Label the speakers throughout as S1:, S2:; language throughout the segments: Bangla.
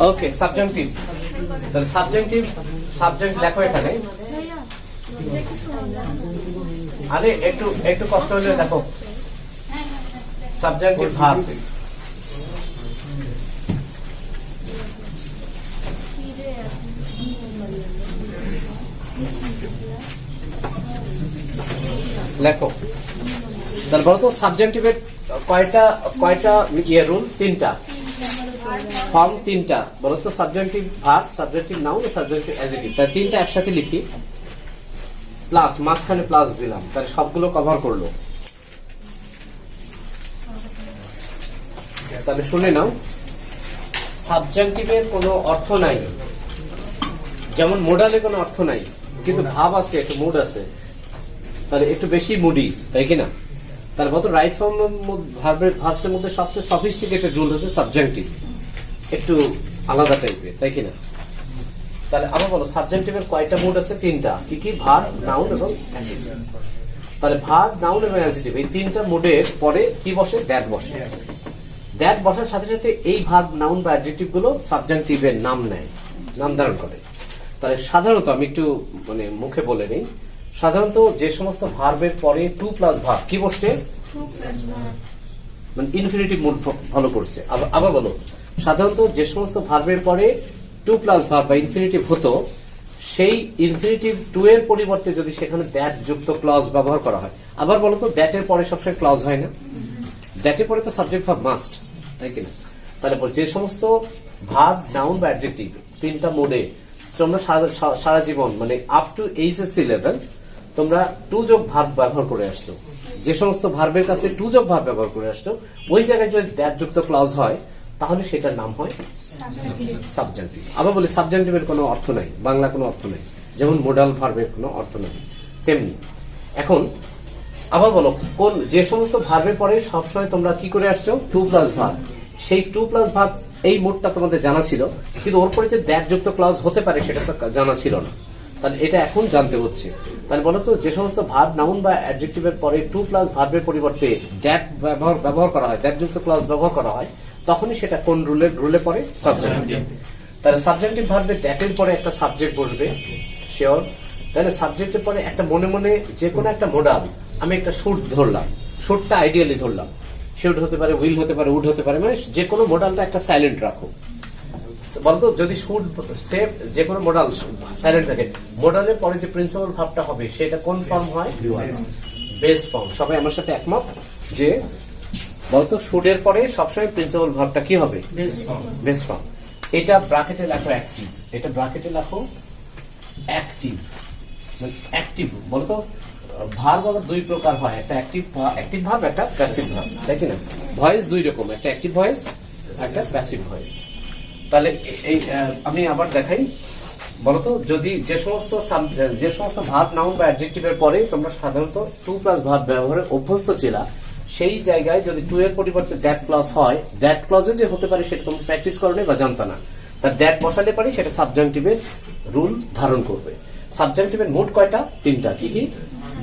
S1: ওকে, সাবজেক্টিভ। তাহলে সাবজেক্ট লেখো এখানে। আরে একটু কষ্ট হলে দেখো, সাবজেক্টিভ ভার্ব। লেখো। তাহলে বলো তো সাবজেক্টিভের কয়টা রুল? তিনটা ফর্ম, তিনটা। বলো তো subjective verb, subjective noun, subjective adjective. তাই তিনটা একসাথে লিখি, প্লাস মাঝখানে প্লাস দিলাম, তাহলে সবগুলো কভার করলো। তাহলে শুনে নাও, সাবজেক্টিভের কোনো অর্থ নাই, যেমন মোডালে কোনো অর্থ নাই, কিন্তু ভাব আছে, একটু মুড আছে, তাহলে একটু বেশি মুডি, তাই কিনা? তাহলে বলতো রাইট ফর্ম ভার্বসের মধ্যে সবচেয়ে সফিস্টিকেটেড রুল হচ্ছে সাবজেক্টিভ, একটু আলাদা টাইপের, তাই কিনা? তাহলে আবার বলো, সাবজেক্টিভের কয়টা মুড আছে? তিনটা। কি কি? ভার্ব, নাউন এবং অ্যাডজেক্টিভ। তাহলে ভার্ব, নাউন এবং অ্যাডজেক্টিভ এই তিনটা মুডের পরে কি বসে? দ্যাট বসে। দ্যাট বসার সাথে সাথে এই ভার্ব, নাউন বা অ্যাডজেক্টিভ গুলো সাবজেক্টিভের নাম নেয়, নাম ধারণ করে। তাহলে সাধারণত আমি একটু মুখে বলে নিই, সাধারণত যে সমস্ত ভার্বের পরে টু প্লাস ভার্ব কি বসছে? ইনফিনিটিভ মুড ফলো করছে। আবার বলো, সাধারণত যে সমস্ত ভার্বের পরে টু প্লাস ভার্ব বা ইনফিনিটিভ হতো, সেই ইনফিনিটিভ টু এর পরিবর্তে যদি সেখানে দ্যাট যুক্ত ক্লজ ব্যবহার করা হয়। আবার বলো তো, দ্যাট এর পরে সবসময় ক্লজ হয় না? দ্যাট এর পরে তো সাবজেক্ট ভার্ব মাস্ট, তাই কিনা? তাহলে যে সমস্ত ভার্ব, নাউন বা অ্যাডজেক্টিভ তিনটা মোডে তোমরা সারা জীবন আপ টু এইচএসসি লেভেল তোমরা টু যোগ ভার্ব ব্যবহার করে আসছো, যে সমস্ত ভার্বের কাছে টু যোগ ভার্ব ব্যবহার করে আসছো, ওই জায়গায় যদি দ্যাট যুক্ত ক্লজ হয় তাহলে সেটার নাম হয় সাবজেক্টিভ। আবার বলি, সাবজেক্টিভের কোনো অর্থ নাই, বাংলা কোনো অর্থ নাই, যেমন মোডাল ভার্বের কোনো অর্থ নাই তেমনি। এখন আবার বলো, কোন যে সমস্ত ভার্বের পরে সবসময় তোমরা কি করে আসছো? To plus verb. সেই টু প্লাস ভার্ব এই মোডটা তোমাদের জানা ছিল, কিন্তু ওর পরে যে দ্যাট যুক্ত ক্লজ হতে পারে সেটা তো জানা ছিল না। তাহলে এটা এখন জানতে হচ্ছে। তাহলে বলতো, যে সমস্ত ভার্ব, নাউন বা অ্যাডজেক্টিভের পরে টু প্লাস ভার্বের পরিবর্তে দ্যাট ব্যবহার করা হয়, দ্যাট যুক্ত ক্লজ ব্যবহার করা হয়, তখনই সেটা কোন রুলে পড়ে? সাবজেক্টিভ। তাহলে সাবজেক্টিভ ভার্বে দ্যাটের পরে একটা সাবজেক্ট বসবে, শিওর। তাহলে সাবজেক্টের পরে একটা মনে মনে যে কোনো একটা মোডাল, আমি একটা শুট ধরলাম, শুটটা আইডিয়ালি ধরলাম, শুট হতে পারে, উইল হতে পারে, উড হতে পারে, যে কোনো মোডালটা একটা সাইলেন্ট রাখো। বলতো, যদি শুট সেভ যে কোনো মোডাল সাইলেন্ট থাকে, মোডালের পরে যে প্রিন্সিপাল ভার্বটা হবে সেটা কোন ফর্ম হয়? Base form. সবাই আমার সাথে একমত যে বলতো শুটের পরে সবসময় প্রিন্সিপাল ভার্বটা কি হবে? Base form. এটা ব্র্যাকেটে লেখো অ্যাক্টিভ, এটা ব্র্যাকেটে লেখো অ্যাক্টিভ। অ্যাক্টিভ বলতো ভার্ব আবার দুই প্রকার হয়, একটা অ্যাক্টিভ ভার্ব, একটা প্যাসিভ ভার্ব, তাই কিনা? ভয়েস দুই রকম, একটা অ্যাক্টিভ ভয়েস, একটা প্যাসিভ ভয়েস। তাহলে এই আমি আবার দেখাই। বলতো, যদি যে সমস্ত ভার্ব, নাউন বা অ্যাডজেক্টিভের পরে তোমরা সাধারণত টু প্লাস ভার্ব ব্যবহারে অভ্যস্ত ছিলা, সেই জায়গায় যদি টু এর পরিবর্তে দ্যাট ক্লজ হয়, দ্যাট ক্লজে যে হতে পারে সেটা তোমরা প্র্যাকটিস করো বা জানতো না, তার দ্যাট বসালে পারে সেটা সাবজেক্টিভের রুল ধারণ করবে। সাবজেক্টিভের মোট কয়টা? তিনটা। কি কি?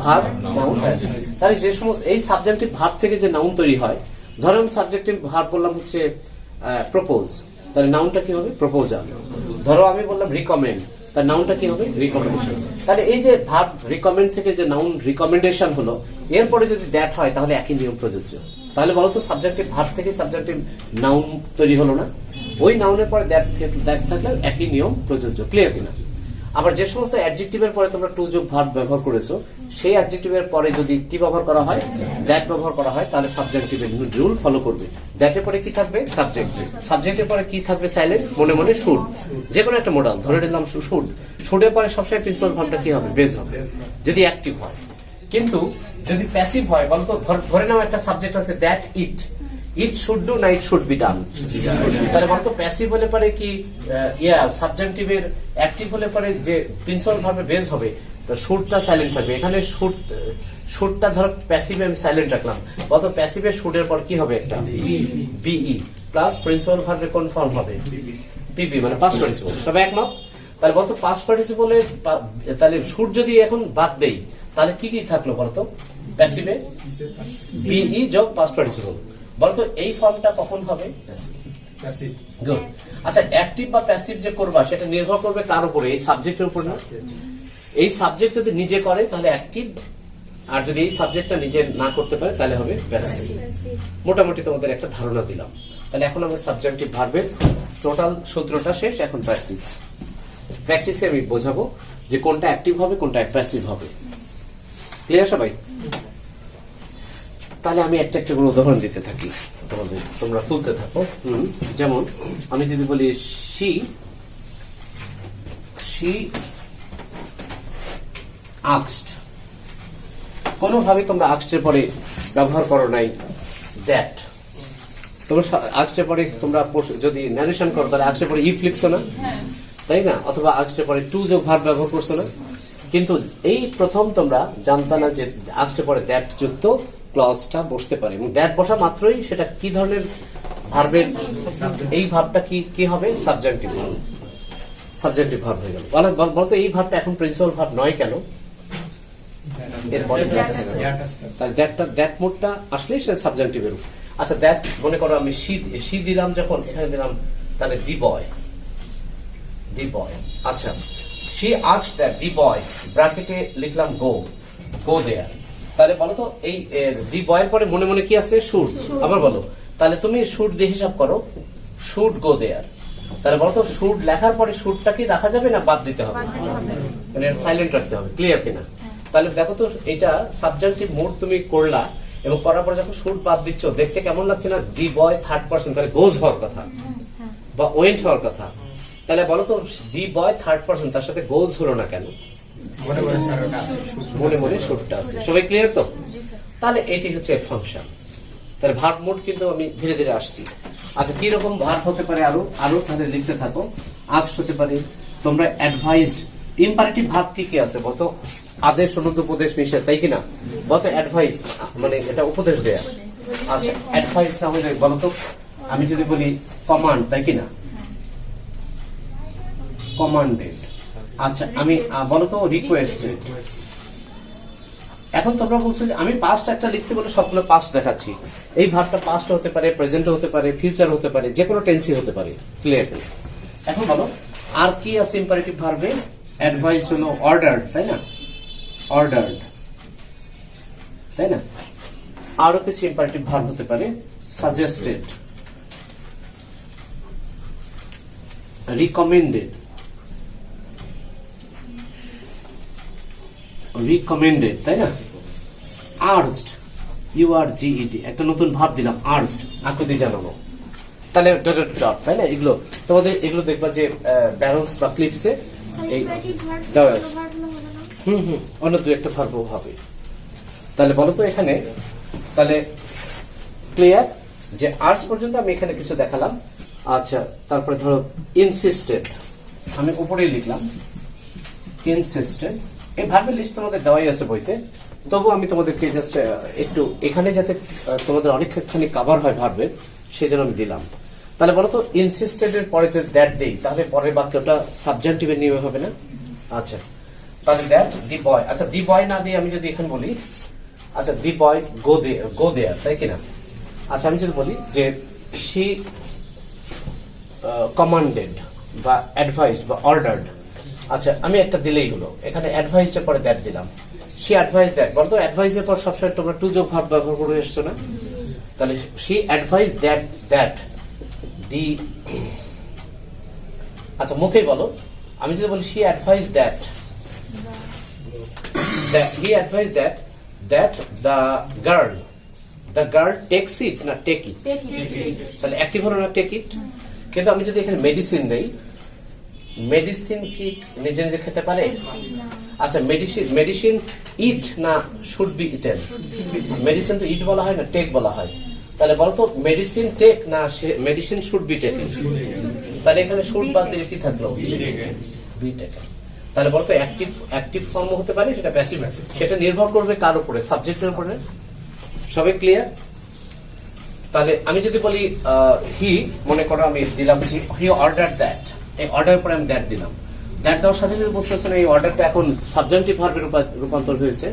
S1: Verb, noun, adjective. তাহলে যে সমস্ত এই সাবজেক্টিভ ভার্ব থেকে যে নাউন তৈরি হয়, ধরো আমি সাবজেক্টিভ ভার্ব বললাম হচ্ছে প্রপোজ, তাহলে নাউনটা কি হবে? প্রপোজাল। ধরো আমি বললাম রিকমেন্ড, তার নাউনটা কি হবে? রিকমেন্ডেশন। তাহলে এই যে ভার্ব রিকমেন্ড থেকে যে নাউন রিকমেন্ডেশন হলো, এরপরে যদি দ্যাট হয় তাহলে একই নিয়ম প্রযোজ্য। তাহলে বলতো, সাবজেক্টিভ ভার্ব থেকে সাবজেক্টিভ নাউন তৈরি হলো না? ওই নাউনের পরে দ্যাট থাকলে একই নিয়ম প্রযোজ্য। ক্লিয়ার কিনা? আবার যে সমস্ত অ্যাডজেক্টিভের পরে তোমরা টু যোগ ভার্ব ব্যবহার করেছো, সেই অ্যাডজেক্টিভের পরে যদি কি ব্যবহার করা হয়? দ্যাট ব্যবহার করা হয়, তাহলে সাবজেক্টিভের রুল ফলো করবে। দ্যাটের পরে কি থাকবে? সাবজেক্ট। সাবজেক্টের পরে কি থাকবে? সাইলেন্ট, মনে মনে শুড। যে কোনো একটা মোডাল ধরে নিলাম শুড, শুডের পরে সবসময় প্রিন্সিপাল ভার্বটা কি হবে? বেস হবে, যদি অ্যাক্টিভ হয়। কিন্তু যদি প্যাসিভ হয়, বলতো ধরে নাও একটা সাবজেক্ট আছে দ্যাট ইট শুড ডু না ইট শুড বি ডান। তাহলে বলতো প্যাসিভ হলে পারে কি সাবজেক্টিভের অ্যাক্টিভ হলে পারে যে প্রিন্সিপাল ভার্বে বেস হবে, শুডটা সাইলেন্ট থাকবে। এখানে শুডটা ধরো প্যাসিভ আমি সাইলেন্ট রাখলাম, বলতো প্যাসিভের শুডের পর কি হবে? একটা বিই প্লাস প্রিন্সিপাল ভার্বে কোন ফর্ম হবে? পিপি, মানে পাস্ট পার্টিসিপল। সবাই একমত? তাহলে বলতো পাস্ট পার্টিসিপলে তাহলে শুড যদি এখন বাদ দেই, তাহলে কি কি থাকলো বলতো? প্যাসিভে বিই যোগ পাস্ট পার্টিসিপল। বলতো এই ফর্মটা কখন হবে? গুড। আচ্ছা, অ্যাক্টিভ বা প্যাসিভ যে করবা সেটা নির্ভর করবে কার উপরে? এই সাবজেক্টের উপর না? এই সাবজেক্ট যদি নিজে করে তাহলে অ্যাক্টিভ, আর যদি এই সাবজেক্টটা নিজে না করতে পারে তাহলে হবে প্যাসিভ। মোটামুটি তোমাদের একটা ধারণা দিলাম। তাহলে এখন আমরা সাবজেক্টিভ ভার্বের টোটাল সূত্রটা শেষ, এখন প্র্যাকটিসে আমি বোঝাবো যে কোনটা অ্যাক্টিভ হবে কোনটা প্যাসিভ হবে। ক্লিয়ার সবাই? তাহলে আমি একটা একটা করে উদাহরণ দিতে থাকি তোমাদের, তোমরা তুলতে থাকো। যেমন আমি যদি বলি she asked, কোনোভাবে তোমরা asked এর পরে ব্যবহার করো নাই that। তোমরা asked এর পরে তোমরা যদি ন্যারেশন করো তাহলে asked এর পরে if লিখছো না, তাই না? অথবা asked এর পরে to যোগ ভার্ব ব্যবহার করছো না। কিন্তু এই প্রথম তোমরা জানতা না যে asked এর পরে that যুক্ত ক্লজটা বসতে পারে, এবং দ্যাট বসা মাত্রই সেটা কি ধরনের ভার্বের, এই ভার্বটা কি হবে? সাবজেক্টিভ ভার্ব হয়ে গেল। বলতো এই ভার্বটা এখন প্রিন্সিপাল ভার্ব নয় কেন? এরপরে দ্যাট মোডটা আসলেই সেটা সাবজেক্টিভের। আচ্ছা, দ্যাট মনে করো আমি শি দিলাম, যখন এখানে দিলাম তাহলে দি বয়। আচ্ছা, শি আস্কড দ্যাট দি বয়, ব্র্যাকেটে লিখলাম গো দেয়ার। তাহলে বলো তো এই দি বয়ের পরে মনে মনে কি আছে? শুড। আবার বলো, তাহলে তুমি শুড দিয়ে হিসাব করো, শুড গো দেয়ার। তাহলে বলো তো শুড লেখার পরে শুডটা কি রাখা যাবে না বাদ দিতে হবে? মানে সাইলেন্ট রাখতে হবে। ক্লিয়ার কিনা? তাহলে দেখো তো এটা সাবজেক্টিভ মোড তুমি করলা, এবং করার পরে যখন শুড বাদ দিচ্ছ দেখতে কেমন লাগছে না? দি বয় থার্ড পারসন, তাহলে গোজ হওয়ার কথা বা ওয়েন্ট হওয়ার কথা। তাহলে বলো তো দি বয় থার্ড পারসন, তার সাথে গোজ হলো না কেন? মনে মনে শুডটা আছে। সবাই ক্লিয়ার তো? তাহলে এটি হচ্ছে ফাংশন। তাহলে ভার্ব মোড কিন্তু আমি ধীরে ধীরে আসছি। আচ্ছা, কি রকম ভার্ব হতে পারে আরো তাহলে লিখতে থাকো। আস্কড হতে পারে, তোমরা অ্যাডভাইজড। ইম্পারেটিভ ভার্ব কি আছে বলতো? আদেশ, অনুরোধ, উপদেশ মিশে, তাই কিনা? বলতো অ্যাডভাইস মানে এটা উপদেশ দেয়া। আচ্ছা, অ্যাডভাইস না হলে বলতো আমি যদি বলি কমান্ড, তাই কিনা? কমান্ডেড। আচ্ছা, আমি বলতো রিকোয়েস্টেড। এখন তোমরা বলছো যে আমি পাস্ট একটা লিখছি বলে সবগুলো পাস্ট দেখাচ্ছি। এই ভার্বটা পাস্ট হতে পারে, প্রেজেন্ট হতে পারে, ফিউচার হতে পারে, যে কোনো টেন্সই হতে পারে। ক্লিয়ার? এখন বলো আর কি আছে ইম্পারেটিভ ভার্বে? অ্যাডভাইস হলো অর্ডার্ড, তাই না? অর্ডার্ড, তাই না? আরো কিছু ইম্পারেটিভ ভার্ব হতে পারে, সাজেস্টেড, রিকমেন্ডেড, তাই না? আর্জড, URGED, একটা নতুন ভাব দিলাম, আর্জড, আকুতি জানানো। তাহলে তাই না? এগুলো দেখবা যে ব্যালেন্স বা ক্লিপসে অন্য দু একটা ভার্ব হবে। তাহলে বলো তো এখানে, তাহলে ক্লিয়ার যে আর্টস পর্যন্ত আমি এখানে কিছু দেখালাম। আচ্ছা, তারপরে ধরো ইনসিস্টেড, আমি উপরেই লিখলাম ইনসিস্টেড। এই ভার্বের লিস্ট তোমাদের দেওয়াই আছে বইতে, তবু আমি তোমাদেরকে জাস্ট একটু এখানে যাতে তোমাদের অনেকখানি কভার হয় ভার্বের, সেজন্য আমি দিলাম। তাহলে বলো তো ইনসিস্টেড এর পরে যদি দ্যাট দেই তাহলে পরের বাক্যটা সাবজেক্টিভের নিয়মে হবে না? আচ্ছা, তাহলে দ্যাট দি বয়। আচ্ছা, দি বয় না দিয়ে আমি যদি এখানে বলি, আচ্ছা দি বয় গো দেয়ার, তাই কিনা? আচ্ছা, আমি যদি বলি যে শি কমান্ডেড বা অ্যাডভাইসড বা অর্ডার্ড। আচ্ছা, আমি একটা দিলেই হলো, এখানে অ্যাডভাইসড এর পরে দ্যাট দিলাম। শি অ্যাডভাইস দ্যাট, বলতো অ্যাডভাইস এর পর সবসময় তোমরা টু যোগ ভার্ব ব্যবহার করে এসছো না? তাহলে শি অ্যাডভাইস দ্যাট দি। আচ্ছা, মুখেই বলো। আমি যদি বলি she advise that he advise that the girl takes it না টেক ইট? তাহলে অ্যাক্টিভ হলো না টেক ইট? কিন্তু আমি যদি এখানে মেডিসিন দেই, মেডিসিন কি নিজে নিজে খেতে পারে? আচ্ছা, মেডিসিন ইট না শুড বি ইটেন? মেডিসিন তো ইট বলা হয় না, টেক বলা হয়। তাহলে বলতো মেডিসিন টেক না মেডিসিন শুড বি টেকেন? তাহলে এখানে শুড বাদ দিলে কি থাকলো? Be taken. তাহলে বলতো অ্যাক্টিভ ফর্ম হতে পারে, সেটা প্যাসিভ। সেটা নির্ভর করবে কার উপরে? সাবজেক্টের উপরে। সবাই ক্লিয়ার? তাহলে আমি যদি বলি হি, মনে করো আমি দিলাম হি অর্ডার দ্যাট, এই অর্ডার পরে আমি দ্যাট দিলাম। দ্যাট দেওয়ার সাথে যদি বুঝতেছেন এই অর্ডারটা এখন সাবজেক্টিভ ভার্বে রূপান্তর হয়েছে।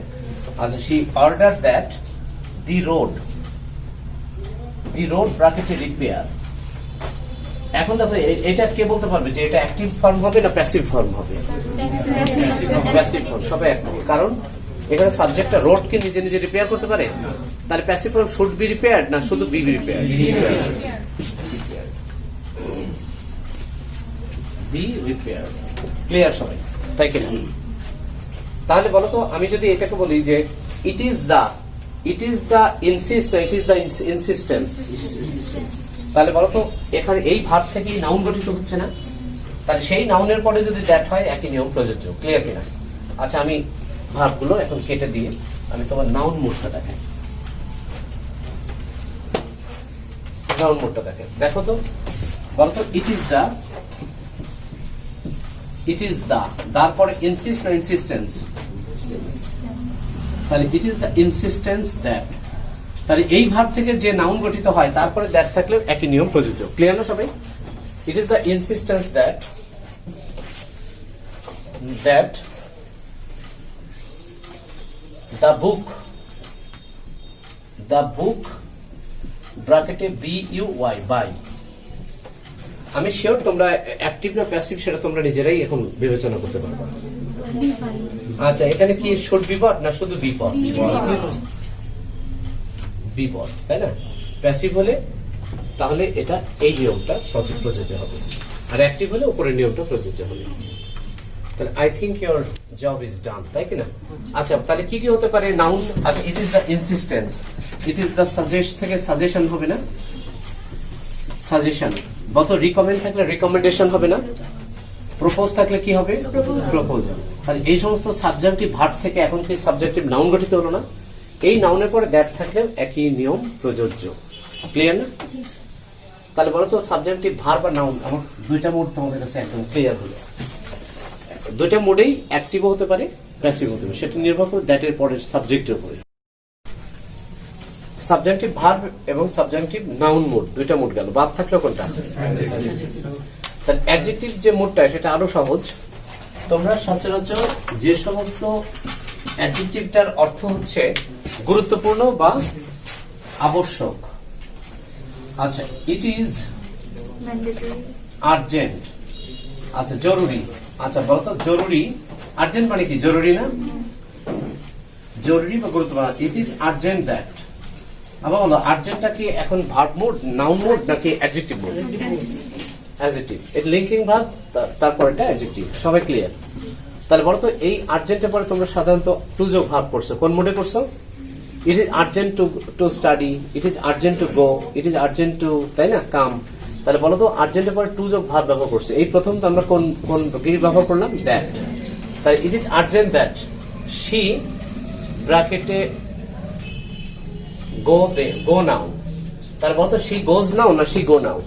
S1: আচ্ছা, she order that the road ব্র্যাকেটে রিপেয়ার, এখন দেখো এটা কে বলতে পারবে যে এটা অ্যাক্টিভ ফর্ম হবে না প্যাসিভ ফর্ম হবে? প্যাসিভ ফর্ম, সবাই এক। কারণ এখানে সাবজেক্টটা রোড কে নিজে নিজে রিপেয়ার করতে পারে, তাহলে passive form should be repaired না শুধু be repaired? Be repair. Clear সবাই, তাই কিনা? তাহলে বলো তো, আমি যদি এটাকে বলি যে it is the insist, it is the insistence, তাহলে বলো তো এখানে এই ভার্ব থেকে নাউন গঠিত হচ্ছে না? তাহলে সেই নাউনের পরে যদি দ্যাট হয় একই নিয়ম প্রযোজ্য। ক্লিয়ার কিনা? আচ্ছা, আমি ভার্বগুলো এখন কেটে দিয়ে আমি তোমার নাউন মুডটা দেখাই। নাউন মুডটা দেখে দেখো তো, বলো তো ইট ইজ দ্য, তারপরে ইনসিস্ট না ইনসিস্টেন্স? তাহলে it is the insistence that, তাহলে এই ভার্ব থেকে যে নাউন গঠিত হয় তারপরে দ্যাট থাকলে একই নিয়ম প্রযোজ্য। ক্লিয়ার না সবাই? It is the insistence that the book ব্র্যাকেটে BUY বাই। আমি শিওর তোমরা অ্যাক্টিভ না প্যাসিভ সেটা তোমরা নিজেরাই এখন বিবেচনা করতে পারবে। আচ্ছা, এখানে কি শুড বি ভার্ব না শুধু বি ভার্ব? বি ভার্ব, তাই না? প্যাসিভ হলে তাহলে এটা এই নিয়মটা সঠিক প্রযোজ্য হবে, আর অ্যাক্টিভ হলে উপরের নিয়মটা প্রযোজ্য হবে। তাহলে I think your job is done, তাই কিনা? আচ্ছা, তাহলে কি কি হতে পারে নাউন? আচ্ছা, it is the insistence, it is the suggest থেকে সাজেশন হবে না? সাজেশন। গত রিকমেন্ড থাকলে রিকমেন্ডেশন হবে না? প্রপোজ থাকলে কি হবে? প্রপোজাল। তাহলে এই সমস্ত সাবজেক্টিভ ভার্ব থেকে এখন কি সাবজেক্টিভ নাউন গঠিত হলো না? এই নাউনের পরে দ্যাট থাকলে একই নিয়ম প্রযোজ্য। ক্লিয়ার না? তাহলে বলো তো সাবজেক্টিভ ভার্ব আর নাউন, আমার দুইটা মুড তোমাদের কাছে একদম ক্লিয়ার হলো। দুইটা মুডেই অ্যাক্টিভ হতে পারে, প্যাসিভ হতে পারে, সেটা নির্ভর করে দ্যাটের পরের সাবজেক্টের উপরে। সাবজেক্টিভ ভার্ব এবং সাবজেক্টিভ নাউন মুড, দুইটা মুড গেল, বাদ থাকলো কোনটা? তাহলে অ্যাডজেক্টিভ যে মুডটা সেটা আরো সহজ। তোমরা সচরাচর যে সমস্ত অ্যাডজেক্টিভটার অর্থ হচ্ছে গুরুত্বপূর্ণ বা আবশ্যক, আচ্ছা, ইট ইজ আর্জেন্ট, আচ্ছা জরুরি, আচ্ছা বলতো জরুরি, আর্জেন্ট মানে কি? জরুরি না? জরুরি বা গুরুত্বপূর্ণ। ইট ইজ আর্জেন্ট দ্যাট। আবার বলো, আর্জেন্টটা কি এখন ভার্ব মুড, নাউন মুড নাকি অ্যাডজেক্টিভ মুড? অ্যাডজেক্টিভ। এটা লিঙ্কিং ভার্ব, তারপর এটা অ্যাডজেক্টিভ। সবাই ক্লিয়ার? তাহলে বলো তো এই আর্জেন্টের পরে তোমরা সাধারণত টু যোগ ভার্ব করছো, কোন মুডে করছো? It is urgent to study, it is urgent to go, it is urgent to, তাই না, কাম। তাহলে বলো তো আর্জেন্টের পরে টু যোগ ভার্ব ব্যবহার করছে। এই প্রথম তো আমরা কোন কোন ব্যবহার করলাম? দ্যাট। তাহলে it is urgent that she ব্র্যাকেটে গো নাও। তাহলে বলতো শি গোজ নাও না শি গো নাও?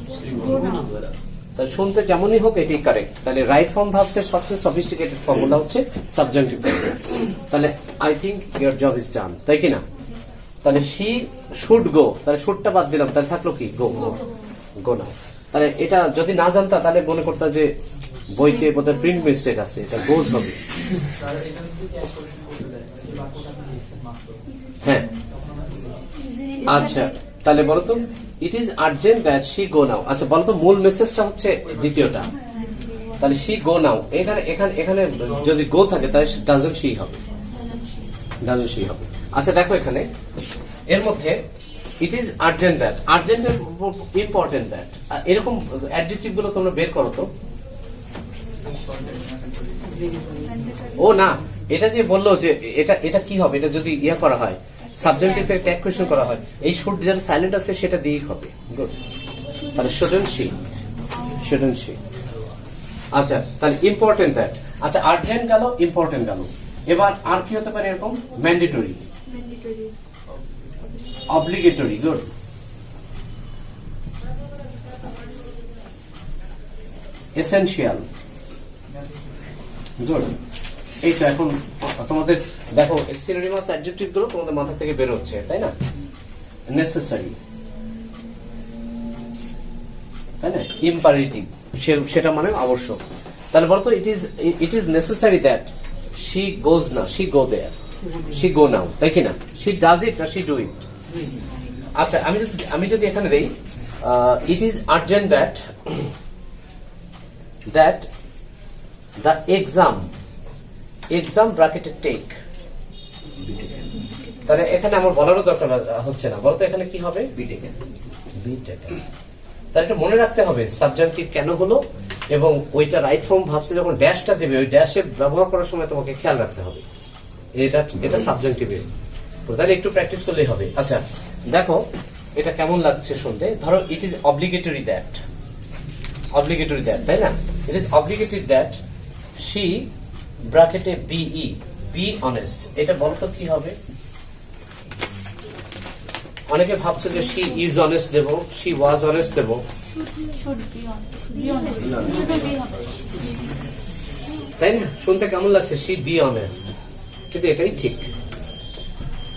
S1: তাহলে শুনতে যেমনই হোক এটাই কারেক্ট। তাহলে রাইট ফর্ম ভার্বসের সবচেয়ে সফিস্টিকেটেড ফর্মুলা হচ্ছে সাবজেক্টিভ। তাহলে I think your job is done, তাই কি না? তাহলে শি শুড গো, তাহলে শুডটা বাদ দিলাম, তাহলে থাকলো কি? গো, গো নাও। তাহলে এটা যদি না জানতা তাহলে মনে করতা যে বইতে বোধহয় প্রিন্ট মিস্টেক আছে, এটা গোজ হবে। হ্যাঁ, আচ্ছা, তাহলে বলতো it is urgent that she go now. আচ্ছা বলতো মূল মেসেজটা হচ্ছে দ্বিতীয়টা, তাহলে শি গো নাও। এখানে এখানে এখানে যদি গো থাকে তাহলে ডাজন্ট শি হবে, ডাজন্ট শি হবে। আচ্ছা দেখো এখানে এর মধ্যে ইট ইজ আর্জেন্ট দ্যাট, আর্জেন্টের ইম্পর্টেন্ট দ্যাট, এরকম অ্যাডজেক্টিভ গুলো তোমরা বের করো তো। ও না, এটা যে বললো যে এটা এটা কি হবে, এটা যদি ইয়া করা হয় সাবজেক্টিভ থেকে ট্যাগ কোয়েশ্চেন করা হয়, এই শুড যেটা সাইলেন্ট আছে সেটা দিয়েই হবে। গুড। তাহলে শুডন্ট শি, শুডন্ট শি। আচ্ছা তাহলে ইম্পর্টেন্ট দ্যাট। আচ্ছা আর্জেন্ট গেল, ইম্পর্টেন্ট গেল, এবার আর কি হতে পারে এরকম? Mandatory, obligatory. Good. Essential. Good. এই তো এখন তোমাদের দেখো সিনোনিমাস অ্যাডজেক্টিভ গুলো তোমাদের মাথা থেকে বের হচ্ছে, তাই না? নেসেসারি, তাই না? ইম্পারেটিভ, সেটা মানে আবশ্যক। তাহলে বলতো it is necessary that she goes না she go there, she go নাও, তাই কি না? শি ডাজ ইট না শি ডু ইট। আচ্ছা আমি যদি এখানে দেই it is urgent that the exam bracket take, তাহলে এখানে আমার বলারও দরকার হচ্ছে না, বলতো এখানে কি হবে, বি টেকেন। তাহলে এটা মনে রাখতে হবে সাবজেক্টিভ কেন হলো, এবং ওইটা রাইট ফর্ম ভাবছে যখন ড্যাশটা দেবে ওই ড্যাশে ব্যবহার করার সময় তোমাকে খেয়াল রাখতে হবে এটা সাবজেক্টিভে, তাহলে একটু প্র্যাকটিস করলেই হবে। আচ্ছা দেখো এটা কেমন লাগছে শুনতে, ধরো ইট ইজ অব্লিগেটরি দ্যাট, তাই না, it is obligatory that she ব্র্যাকেটে বিই বি অনেস্ট, এটা বলো তো কি হবে। অনেকে ভাবছে যে শি ইজ অনেস্ট দেব, শি ওয়াজ অনেস্ট দেব, তাই না, শুনতে কেমন লাগছে, শি বি অনেস্ট, কিন্তু এটাই ঠিক।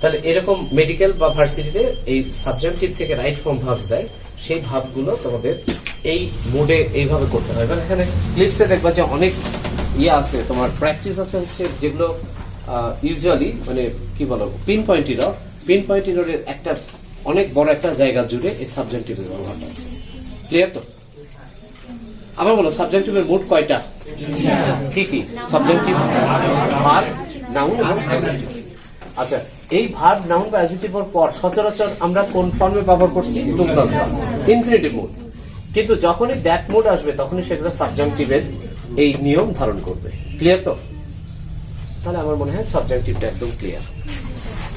S1: তাহলে এরকম মেডিকেল বা ভার্সিটিতে এই সাবজেক্টিভ থেকে রাইট ফর্ম ভার্বস দেয়, সেই ভাবগুলো তোমাদের এই মুডে এইভাবে করতে হয়। এবার এখানে ক্লিপসে দেখবা যে অনেক ইয়ে আছে, তোমার প্র্যাকটিস আছে হচ্ছে যেগুলো ইউজুয়ালি মানে কি বলো পিন পয়েন্ট এর একটা অনেক বড় একটা জায়গা জুড়ে এই সাবজেক্টিভের ব্যবহারটা আছে। ক্লিয়ার তো? আবার বলো সাবজেক্টিভের মোট কয়টা, কি কি সাবজেক্টিভ, ভার্ব, নাউন এবং অ্যাডজেক্টিভ। আচ্ছা এই ভার্ব, নাউন বা অ্যাডজেক্টিভের পর সচরাচর আমরা কোন ফর্মে ব্যবহার করছি, to plus verb, infinitive mode. কিন্তু যখনই দ্যাট মোড আসবে তখনই সেগুলো সাবজেক্টিভের এই নিয়ম ধারণ করবে। ক্লিয়ার তো? তাহলে আমার মনে হয় সাবজেক্টিভটা একদম ক্লিয়ার।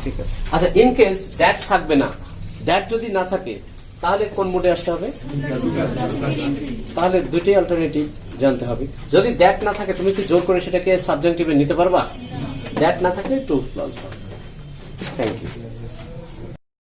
S1: ঠিক আছে। আচ্ছা ইন কেস দ্যাট থাকবে না, দ্যাট যদি না থাকে তাহলে কোন মোডে আসতে হবে, তাহলে দুইটাই অল্টারনেটিভ জানতে হবে। যদি দ্যাট না থাকে তুমি কি জোর করে সেটাকে সাবজেক্টিভে নিতে পারবা, দ্যাট না থাকলে to plus verb. Thank you.